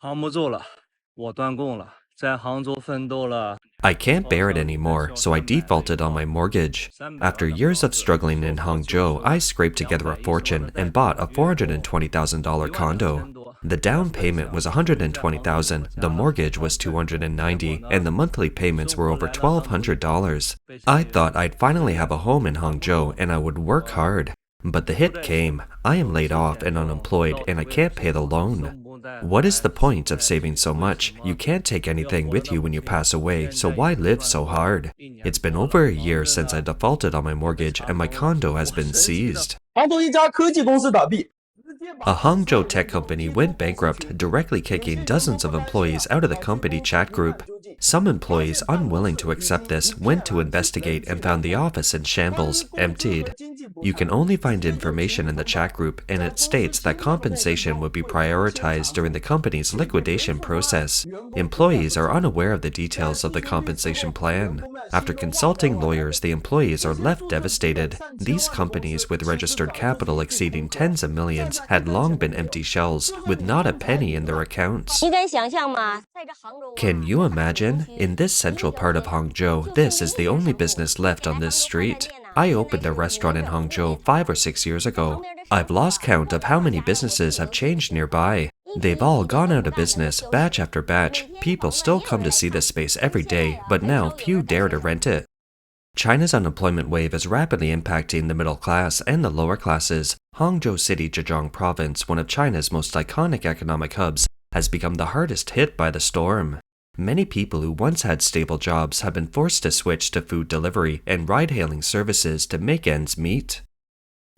扛不住了，我断供了，在杭州奋斗了 I can't bear it anymore, so I defaulted on my mortgage. After years of struggling in Hangzhou, I scraped together a fortune and bought a $420,000 condo. The down payment was $120,000, the mortgage was $290, and the monthly payments were over $1,200. I thought I'd finally have a home in Hangzhou and I would work hard. But the hit came. I am laid off and unemployed, and I can't pay the loan. What is the point of saving so much? You can't take anything with you when you pass away, so why live so hard? It's been over a year since I defaulted on my mortgage and my condo has been seized. 杭州一家科技公司倒闭， A Hangzhou tech company went bankrupt, directly kicking dozens of employees out of the company chat group. Some employees, unwilling to accept this, went to investigate and found the office in shambles, emptied. You can only find information in the chat group, and it states that compensation would be prioritized during the company's liquidation process. Employees are unaware of the details of the compensation plan. After consulting lawyers, the employees are left devastated. These companies, with registered capital exceeding tens of millions, had long been empty shells, with not a penny in their accounts. Can you imagine? In this central part of Hangzhou, this is the only business left on this street. I opened a restaurant in Hangzhou 5 or 6 years ago. I've lost count of how many businesses have changed nearby. They've all gone out of business, batch after batch. People still come to see this space every day, but now few dare to rent it. China's unemployment wave is rapidly impacting the middle class and the lower classes. Hangzhou City, Zhejiang Province, one of China's most iconic economic hubs, has become the hardest hit by the storm. Many people who once had stable jobs have been forced to switch to food delivery and ride-hailing services to make ends meet.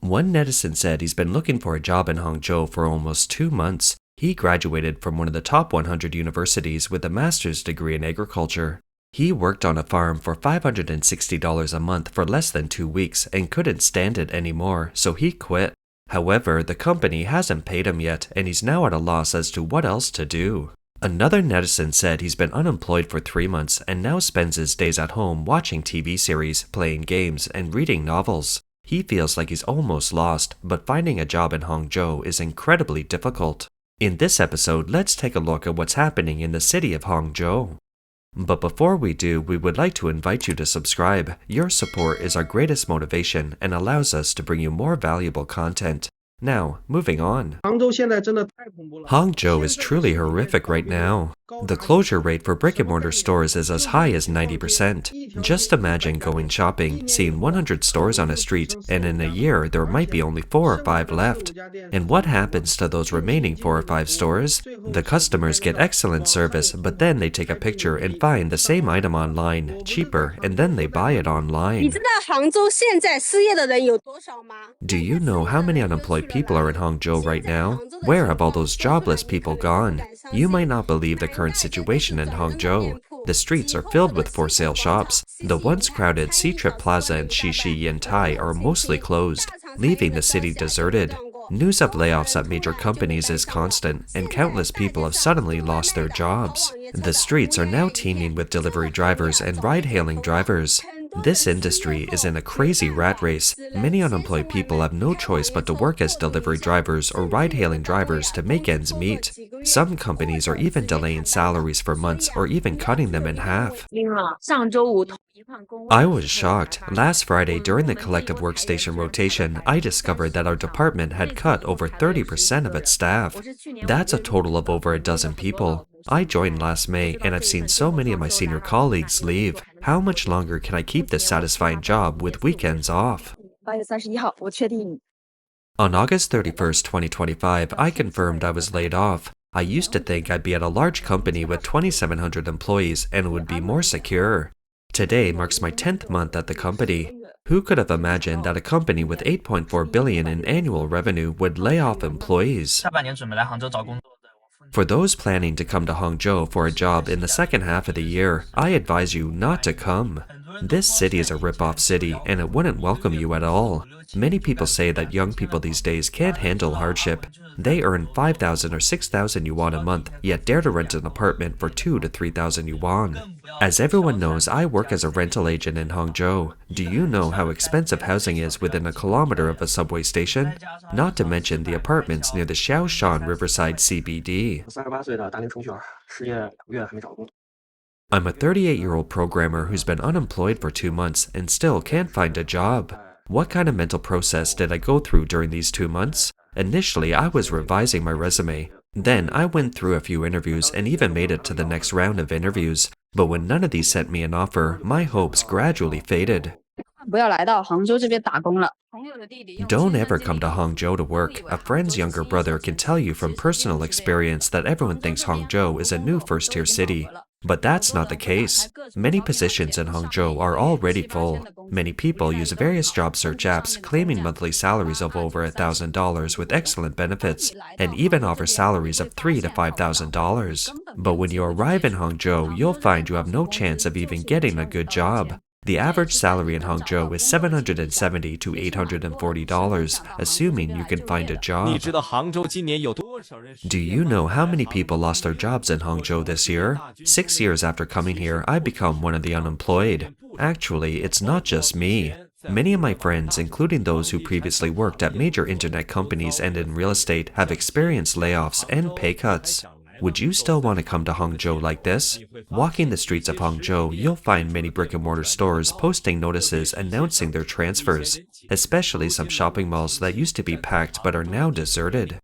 One netizen said he's been looking for a job in Hangzhou for almost 2 months. He graduated from one of the top 100 universities with a master's degree in agriculture. He worked on a farm for $560 a month for less than 2 weeks and couldn't stand it anymore, so he quit. However, the company hasn't paid him yet, and he's now at a loss as to what else to do. Another netizen said he's been unemployed for 3 months and now spends his days at home watching TV series, playing games, and reading novels. He feels like he's almost lost, but finding a job in Hangzhou is incredibly difficult. In this episode, let's take a look at what's happening in the city of Hangzhou. But before we do, we would like to invite you to subscribe. Your support is our greatest motivation and allows us to bring you more valuable content. Now, moving on. 杭州现在真的太恐怖了。 Hangzhou is truly horrific right now. The closure rate for brick-and-mortar stores is as high as 90%. Just imagine going shopping, seeing 100 stores on a street, and in a year there might be only 4 or 5 left. And what happens to those remaining 4 or 5 stores? The customers get excellent service, but then they take a picture and find the same item online, cheaper, and then they buy it online. Do you know how many unemployed people are in Hangzhou right now? Where have all those jobless people gone? You might not believe the current situation in Hangzhou. The streets are filled with for-sale shops. The once crowded Ctrip Plaza and Shishi Yantai are mostly closed, leaving the city deserted. News of layoffs at major companies is constant, and countless people have suddenly lost their jobs. The streets are now teeming with delivery drivers and ride-hailing drivers. This industry is in a crazy rat race. Many unemployed people have no choice but to work as delivery drivers or ride-hailing drivers to make ends meet. Some companies are even delaying salaries for months or even cutting them in half. I was shocked. Last Friday, during the collective workstation rotation, I discovered that our department had cut over 30% of its staff. That's a total of over a dozen people. I joined last May, and I've seen so many of my senior colleagues leave. How much longer can I keep this satisfying job with weekends off? On August 31st, 2025, I confirmed I was laid off. I used to think I'd be at a large company with 2,700 employees and would be more secure. Today marks my 10th month at the company. Who could have imagined that a company with 8.4 billion in annual revenue would lay off employees? For those planning to come to Hangzhou for a job in the second half of the year, I advise you not to come. This city is a rip-off city, and it wouldn't welcome you at all. Many people say that young people these days can't handle hardship. They earn 5,000 or 6,000 yuan a month, yet dare to rent an apartment for 2 to 3,000 yuan. As everyone knows, I work as a rental agent in Hangzhou. Do you know how expensive housing is within a kilometer of a subway station? Not to mention the apartments near the Xiaoshan Riverside CBD. 38岁的大龄程序员，失业2个月还没找工作。 I'm a 38-year-old programmer who's been unemployed for 2 months and still can't find a job. What kind of mental process did I go through during these 2 months? Initially, I was revising my resume. Then I went through a few interviews and even made it to the next round of interviews. But when none of these sent me an offer, my hopes gradually faded. 不要来到杭州这边打工了。 Don't ever come to Hangzhou to work. A friend's younger brother can tell you from personal experience that everyone thinks Hangzhou is a new first-tier city. But that's not the case. Many positions in Hangzhou are already full. Many people use various job search apps claiming monthly salaries of over $1,000 with excellent benefits, and even offer salaries of $3,000 to $5,000. But when you arrive in Hangzhou, you'll find you have no chance of even getting a good job. The average salary in Hangzhou is $770 to $840, assuming you can find a job. Do you know how many people lost their jobs in Hangzhou this year? 6 years after coming here, I've become one of the unemployed. Actually, it's not just me. Many of my friends, including those who previously worked at major internet companies and in real estate, have experienced layoffs and pay cuts. Would you still want to come to Hangzhou like this? Walking the streets of Hangzhou, you'll find many brick-and-mortar stores posting notices announcing their transfers, especially some shopping malls that used to be packed but are now deserted.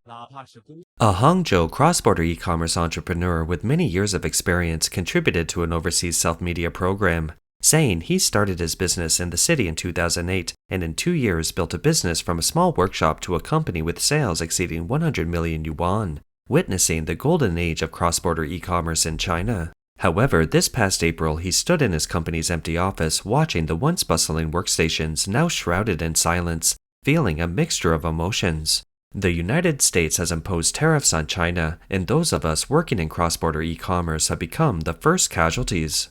A Hangzhou cross-border e-commerce entrepreneur with many years of experience contributed to an overseas self-media program, saying he started his business in the city in 2008 and in 2 years built a business from a small workshop to a company with sales exceeding 100 million yuan. Witnessing the golden age of cross-border e-commerce in China. However, this past April, he stood in his company's empty office watching the once bustling workstations now shrouded in silence, feeling a mixture of emotions. The United States has imposed tariffs on China, and those of us working in cross-border e-commerce have become the first casualties.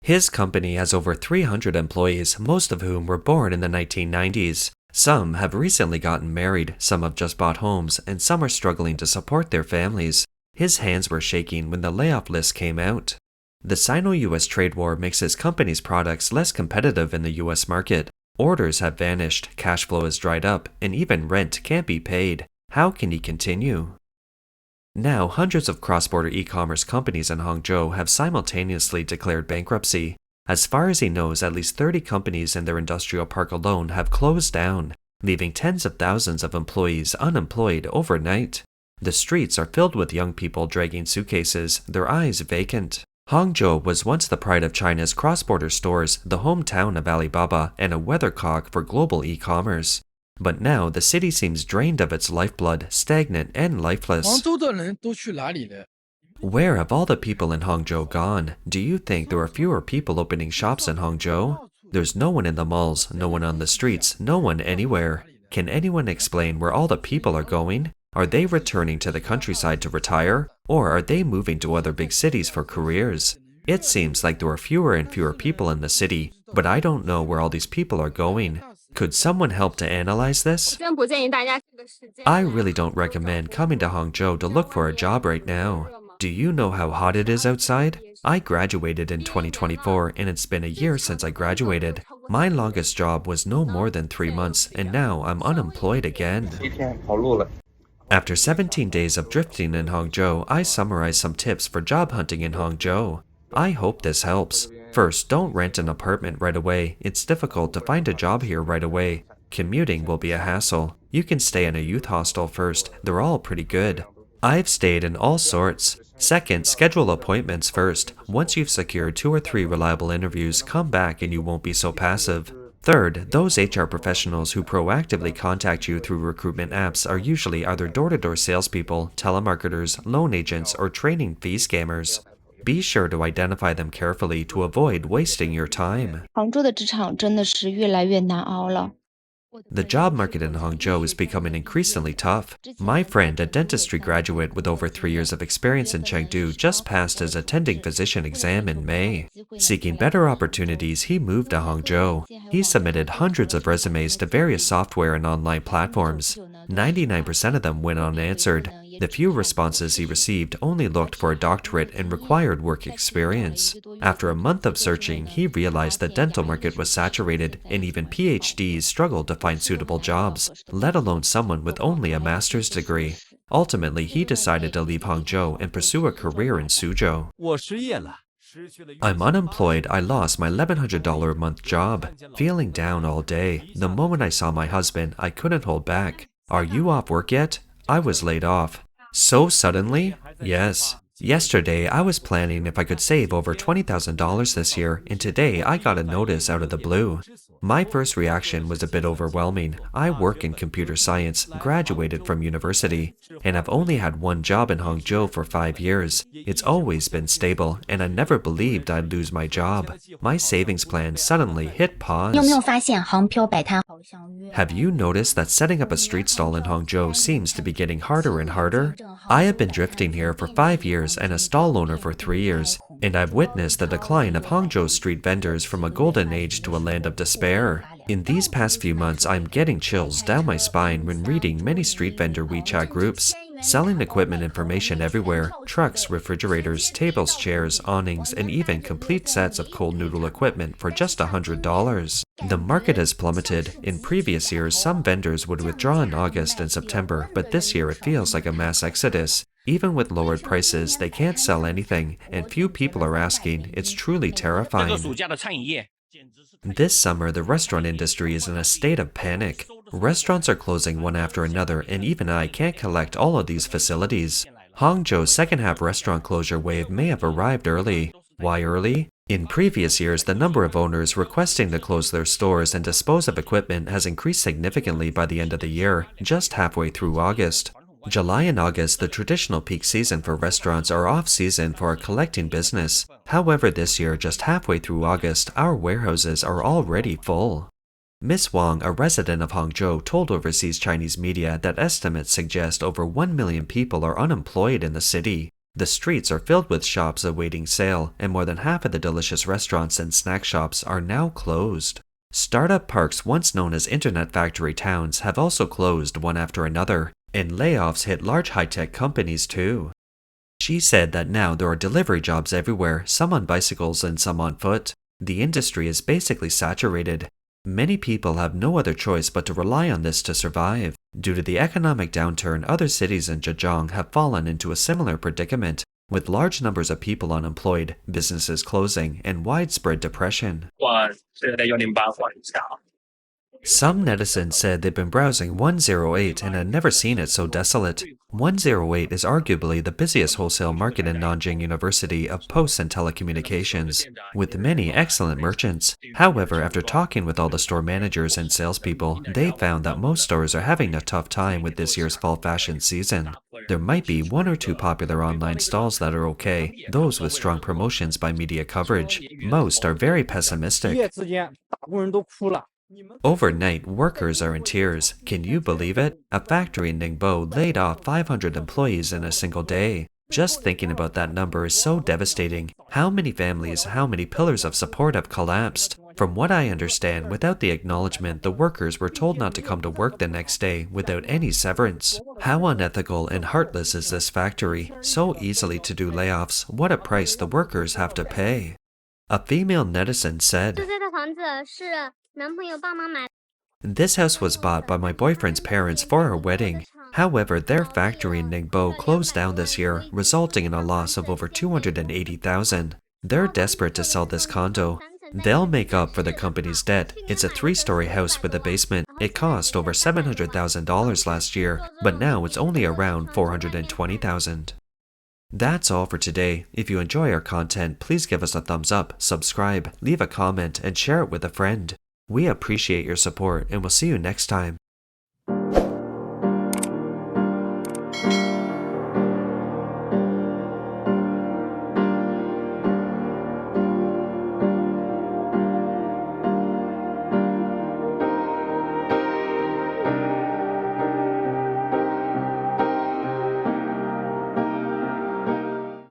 His company has over 300 employees, most of whom were born in the 1990s. Some have recently gotten married, some have just bought homes, and some are struggling to support their families. His hands were shaking when the layoff list came out. The Sino-US trade war makes his company's products less competitive in the US market. Orders have vanished, cash flow has dried up, and even rent can't be paid. How can he continue? Now, hundreds of cross-border e-commerce companies in Hangzhou have simultaneously declared bankruptcy. As far as he knows, at least 30 companies in their industrial park alone have closed down, leaving tens of thousands of employees unemployed overnight. The streets are filled with young people dragging suitcases, their eyes vacant. Hangzhou was once the pride of China's cross-border stores, the hometown of Alibaba, and a weathercock for global e-commerce. But now the city seems drained of its lifeblood, stagnant and lifeless. 杭州的人都去哪里了？ Where have all the people in Hangzhou gone? Do you think there are fewer people opening shops in Hangzhou? There's no one in the malls, no one on the streets, no one anywhere. Can anyone explain where all the people are going? Are they returning to the countryside to retire? Or are they moving to other big cities for careers? It seems like there are fewer and fewer people in the city, but I don't know where all these people are going. Could someone help to analyze this? I really don't recommend coming to Hangzhou to look for a job right now. Do you know how hot it is outside? I graduated in 2024 and it's been a year since I graduated. My longest job was no more than 3 months and now I'm unemployed again. After 17 days of drifting in Hangzhou, I summarized some tips for job hunting in Hangzhou. I hope this helps. First, don't rent an apartment right away. It's difficult to find a job here right away. Commuting will be a hassle. You can stay in a youth hostel first. They're all pretty good. I've stayed in all sorts. Second, schedule appointments first. Once you've secured 2 or 3 reliable interviews, come back and you won't be so passive. Third, those HR professionals who proactively contact you through recruitment apps are usually either door-to-door salespeople, telemarketers, loan agents, or training fee scammers. Be sure to identify them carefully to avoid wasting your time. 杭州的职场真的是越来越难熬了。The job market in Hangzhou is becoming increasingly tough. My friend, a dentistry graduate with over 3 years of experience in Chengdu, just passed his attending physician exam in May. Seeking better opportunities, he moved to Hangzhou. He submitted hundreds of resumes to various software and online platforms. 99% of them went unanswered. The few responses he received only looked for a doctorate and required work experience. After a month of searching, he realized the dental market was saturated, and even PhDs struggled to find suitable jobs, let alone someone with only a master's degree. Ultimately, he decided to leave Hangzhou and pursue a career in Suzhou. I'm unemployed. I lost my $1,100 a month job. Feeling down all day. The moment I saw my husband, I couldn't hold back. Are you off work yet? I was laid off. So suddenly? Yes. Yesterday, I was planning if I could save over $20,000 this year, and today I got a notice out of the blue. My first reaction was a bit overwhelming. I work in computer science, graduated from university, and I've only had one job in Hangzhou for 5 years. It's always been stable, and I never believed I'd lose my job. My savings plan suddenly hit pause. Have you noticed that setting up a street stall in Hangzhou seems to be getting harder and harder? I have been drifting here for 5 years and a stall owner for 3 years, and I've witnessed the decline of Hangzhou's street vendors from a golden age to a land of despair. In these past few months, I'm getting chills down my spine when reading many street vendor WeChat groups, selling equipment information everywhere: trucks, refrigerators, tables, chairs, awnings, and even complete sets of cold noodle equipment for just $100. The market has plummeted. In previous years, some vendors would withdraw in August and September, but this year it feels like a mass exodus. Even with lowered prices, they can't sell anything, and few people are asking. It's truly terrifying. This summer, the restaurant industry is in a state of panic. Restaurants are closing one after another, and even I can't collect all of these facilities. Hangzhou's second-half restaurant closure wave may have arrived early. Why early? In previous years, the number of owners requesting to close their stores and dispose of equipment has increased significantly by the end of the year, just halfway through August. July and August, the traditional peak season for restaurants, are off-season for our collecting business. However, this year, just halfway through August, our warehouses are already full. Miss Wang, a resident of Hangzhou, told overseas Chinese media that estimates suggest over 1 million people are unemployed in the city. The streets are filled with shops awaiting sale, and more than half of the delicious restaurants and snack shops are now closed. Startup parks, once known as internet factory towns, have also closed one after another, and layoffs hit large high-tech companies too. She said that now there are delivery jobs everywhere, some on bicycles and some on foot. The industry is basically saturated. Many people have no other choice but to rely on this to survive. Due to the economic downturn, other cities in Zhejiang have fallen into a similar predicament, with large numbers of people unemployed, businesses closing, and widespread depression. Some netizens said they've been browsing 108 and had never seen it so desolate. 108 is arguably the busiest wholesale market in Nanjing University of Posts and Telecommunications, with many excellent merchants. However, after talking with all the store managers and salespeople, they found that most stores are having a tough time with this year's fall fashion season. There might be 1 or 2 popular online stalls that are okay, those with strong promotions by media coverage. Most are very pessimistic. Overnight, workers are in tears. Can you believe it? A factory in Ningbo laid off 500 employees in a single day. Just thinking about that number is so devastating. How many families, how many pillars of support have collapsed? From what I understand, without the acknowledgement, the workers were told not to come to work the next day without any severance. How unethical and heartless is this factory? So easily to do layoffs. What a price the workers have to pay. A female netizen said, "This house was bought by my boyfriend's parents for our wedding. However, their factory in Ningbo closed down this year, resulting in a loss of over $280,000. They're desperate to sell this condo. They'll make up for the company's debt. It's a 3-story house with a basement. It cost over $700,000 last year, but now it's only around $420,000. That's all for today. If you enjoy our content, please give us a thumbs up, subscribe, leave a comment, and share it with a friend. We appreciate your support, and we'll see you next time.